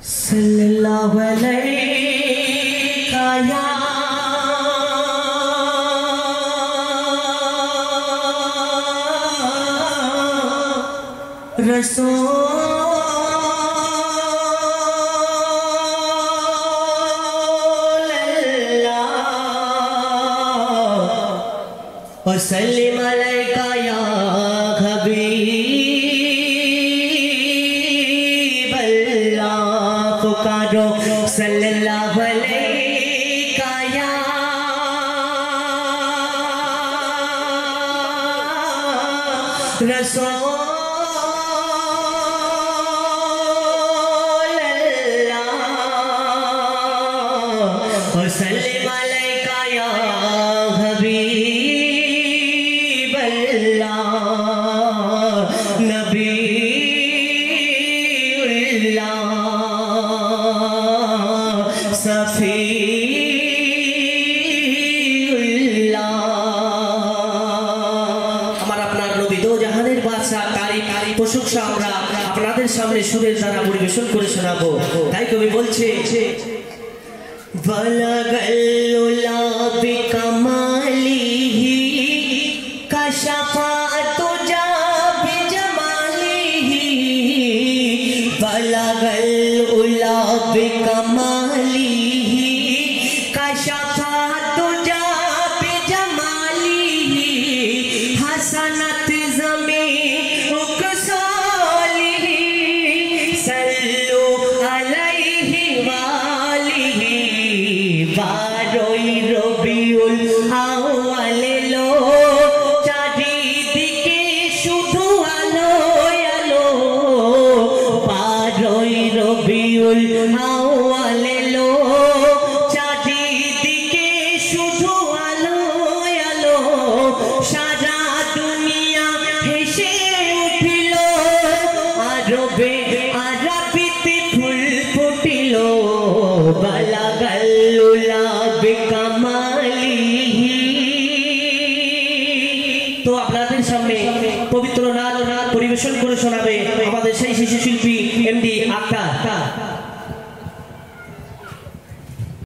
सल्लल्लाहु अलैहि या रसूल अल्लाह वसल्लिम अलैका या हबीब अल्लाह पुकारो सल्लल्लाहु अलैका या रसूल वसल्लिम अलैका या हबीब अल्लाह नबीउल्लाह सफीउल्लाह আমার আপনার নবী দো জাহানের বাদশা তারিফ প্রশংসা আমরা আপনাদের সামনে সুরের দ্বারা পরিবেশন করে শোনাবো তাই কবি বলছে बलगल उला बिकमालिही कशफा तुजा बिजमालिही बलगल उला बिकमालिही कशफा तुजा बिजमालिही हसनत ज़मी उकसालिही सल्लु अलैहि वालिही बारोई रबिउल आव्वाल लो चारिदिके शुधु आलो आलो बारोई रबिउल आव्वाल लो चारिदिके शुधु आलो आलो सारा दुनिया हेसे उठिलो आरबे आरबिते फुल फुटिलो बलगल तो আপনাদের সামনে পবিত্র নাচ পরিবেশন করে শোনাবে আমাদের সেই শিশু শিল্পী এমডি আক্তার।